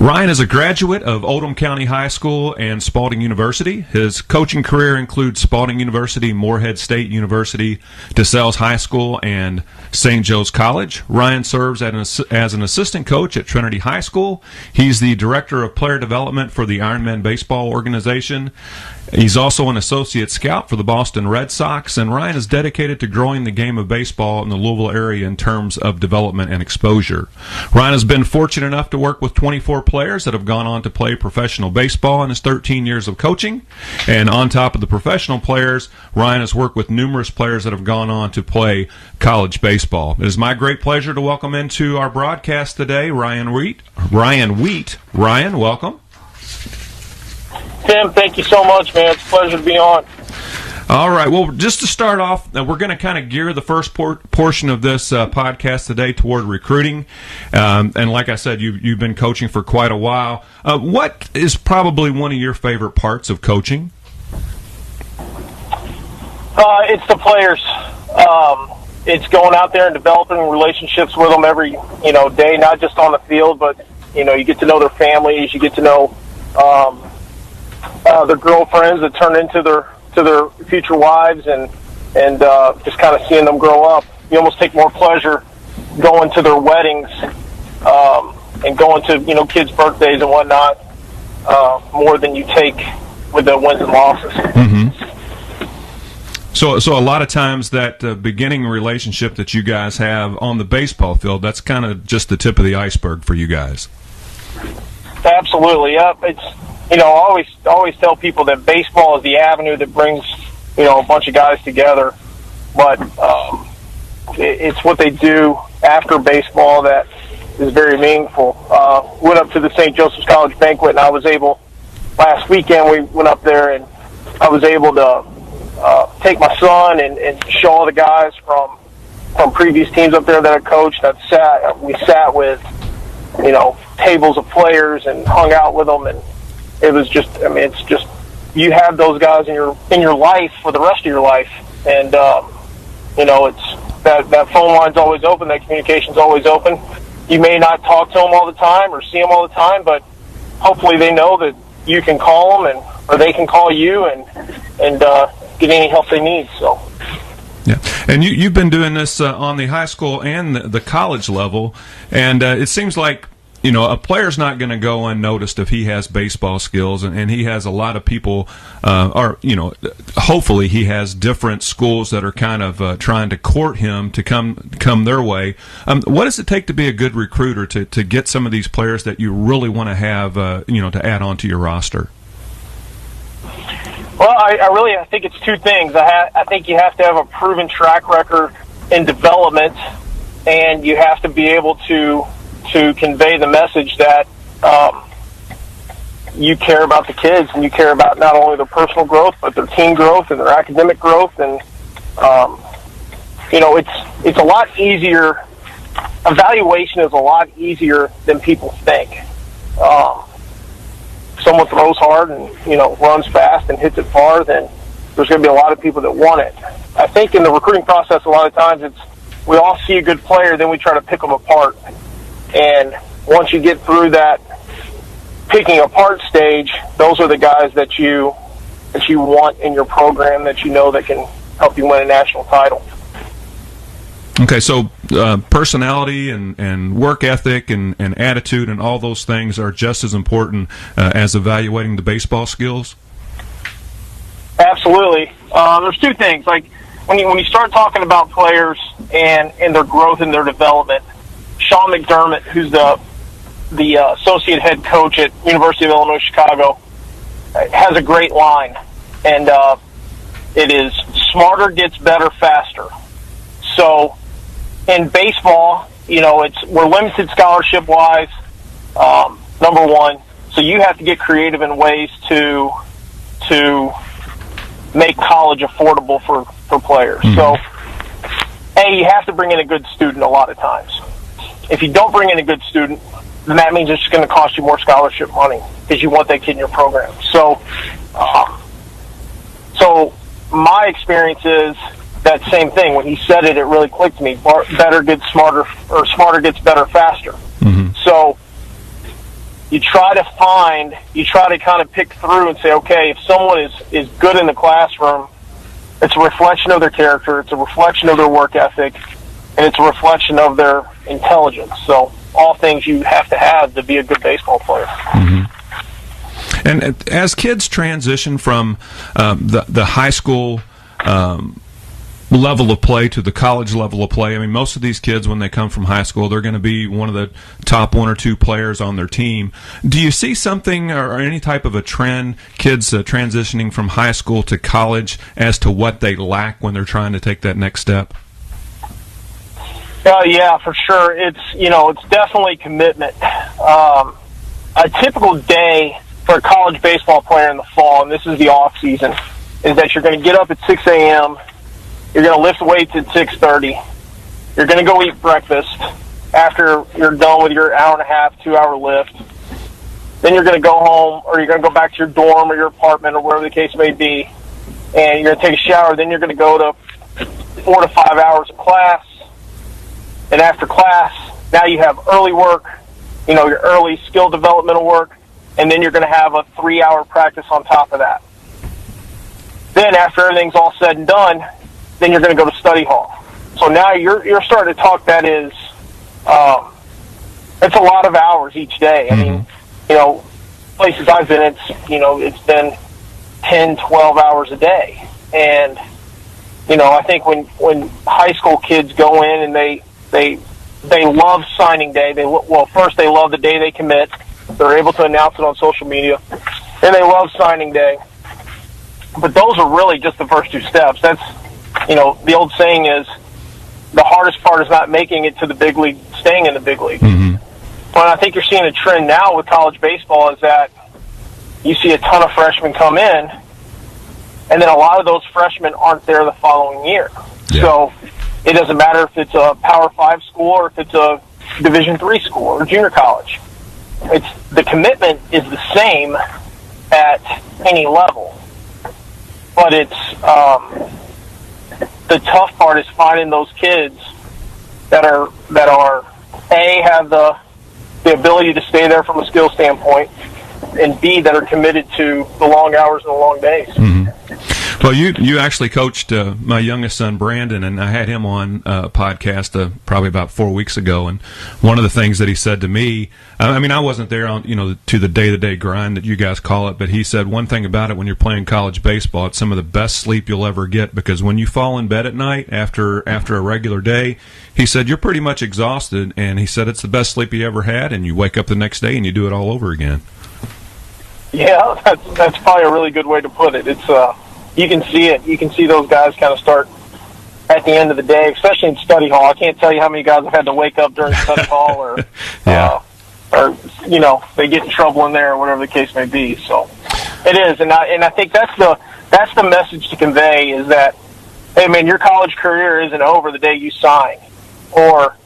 Ryan is a graduate of Oldham County High School and Spalding University. His coaching career includes Spalding University, Morehead State University, DeSales High School, and St. Joe's College. Ryan serves as an assistant coach at Trinity High School. He's the director of player development for the Ironman Baseball organization. He's also an associate scout for the Boston Red Sox, and Ryan is dedicated to growing the game of baseball in the Louisville area in terms of development and exposure. Ryan has been fortunate enough to work with 24 players that have gone on to play professional baseball in his 13 years of coaching. And on top of the professional players, Ryan has worked with numerous players that have gone on to play college baseball. It is my great pleasure to welcome into our broadcast today Ryan Wheat. Ryan, welcome. Tim, thank you so much, man. It's a pleasure to be on. All right. Well, just to start off, we're going to kind of gear the first portion of this podcast today toward recruiting. And like I said, you've been coaching for quite a while. What is probably one of your favorite parts of coaching? It's the players. It's going out there and developing relationships with them every day, not just on the field, but you get to know their families, you get to know their girlfriends that turn into their future wives, and just kind of seeing them grow up. You almost take more pleasure going to their weddings and going to kids' birthdays and whatnot more than you take with the wins and losses. Mm-hmm. So a lot of times that beginning relationship that you guys have on the baseball field, that's kind of just the tip of the iceberg for you guys. Absolutely, yep. It's I always tell people that baseball is the avenue that brings a bunch of guys together, but it's what they do after baseball that is very meaningful. Went up to the St. Joseph's College banquet, and I was able last weekend. We went up there, and I was able to take my son and show all the guys from previous teams up there that I coached. We sat with tables of players and hung out with them, and it was just, it's just, you have those guys in your life for the rest of your life, and it's that phone line's always open, that communication's always open. You may not talk to them all the time or see them all the time, but hopefully they know that you can call them or they can call you and get any help they need. So. Yeah, and you've been doing this on the high school and the college level, and it seems like a player's not going to go unnoticed if he has baseball skills, and he has a lot of people, hopefully he has different schools that are kind of trying to court him to come their way. What does it take to be a good recruiter to get some of these players that you really want to have, to add on to your roster? Well, I think it's two things. I think you have to have a proven track record in development, and you have to be able to convey the message that you care about the kids, and you care about not only their personal growth, but their team growth and their academic growth. And it's a lot easier. Evaluation is a lot easier than people think. Someone throws hard and runs fast and hits it far, then there's going to be a lot of people that want it. I think in the recruiting process, a lot of times we all see a good player, then we try to pick them apart. And once you get through that picking apart stage, those are the guys that you want in your program, that that can help you win a national title. Okay, so personality and work ethic and attitude and all those things are just as important as evaluating the baseball skills? Absolutely. There's two things. Like when you start talking about players and their growth and their development, Sean McDermott, who's the associate head coach at University of Illinois Chicago, has a great line, and it is smarter gets better faster. So in baseball, we're limited scholarship wise, number one. So you have to get creative in ways to make college affordable for players. Mm-hmm. So, you have to bring in a good student a lot of times. If you don't bring in a good student, then that means it's just going to cost you more scholarship money because you want that kid in your program. So my experience is that same thing. When he said it, it really clicked to me. Better gets smarter, or smarter gets better faster. Mm-hmm. So you try to kind of pick through and say, okay, if someone is good in the classroom, it's a reflection of their character, it's a reflection of their work ethic, and it's a reflection of their intelligence. So all things you have to be a good baseball player. Mm-hmm. And as kids transition from the high school level of play to the college level of play, I mean, most of these kids, when they come from high school, they're going to be one of the top 1 or 2 players on their team. Do you see something or any type of a trend, kids transitioning from high school to college, as to what they lack when they're trying to take that next step? Yeah, for sure. It's definitely commitment. A typical day for a college baseball player in the fall, and this is the off season, is that you're going to get up at 6 a.m., you're going to lift weights at 6:30, you're going to go eat breakfast after you're done with your hour and a half, 2-hour lift. Then you're going to go home, or you're going to go back to your dorm or your apartment or wherever the case may be, and you're going to take a shower. Then you're going to go to 4 to 5 hours of class. And after class, now you have early work, your early skill developmental work, and then you're going to have a 3-hour practice on top of that. Then after everything's all said and done, then you're going to go to study hall. So now you're starting to talk, that is, it's a lot of hours each day. I mean, places I've been, it's been 10, 12 hours a day. And, I think when high school kids go in and they love signing day. First they love the day they commit. They're able to announce it on social media. And they love signing day. But those are really just the first 2 steps. That's, the old saying is, the hardest part is not making it to the big league, staying in the big league. Mm-hmm. But I think you're seeing a trend now with college baseball is that you see a ton of freshmen come in, and then a lot of those freshmen aren't there the following year. Yeah. So it doesn't matter if it's a Power 5 school or if it's a Division III school or junior college. The commitment is the same at any level. But it's the tough part is finding those kids that are have the ability to stay there from a skill standpoint, and B, that are committed to the long hours and the long days. Mm-hmm. Well, you actually coached my youngest son, Brandon, and I had him on a podcast probably about 4 weeks ago. And one of the things that he said to me, I mean, I wasn't there on to the day-to-day grind that you guys call it, but he said one thing about it: when you're playing college baseball, it's some of the best sleep you'll ever get, because when you fall in bed at night after a regular day, he said you're pretty much exhausted, and he said it's the best sleep you ever had, and you wake up the next day and you do it all over again. Yeah, that's probably a really good way to put it. It's you can see it. You can see those guys kind of start at the end of the day, especially in study hall. I can't tell you how many guys have had to wake up during study hall, or they get in trouble in there, or whatever the case may be. So it is, and I think that's the message to convey, is that, hey man, your college career isn't over the day you sign, or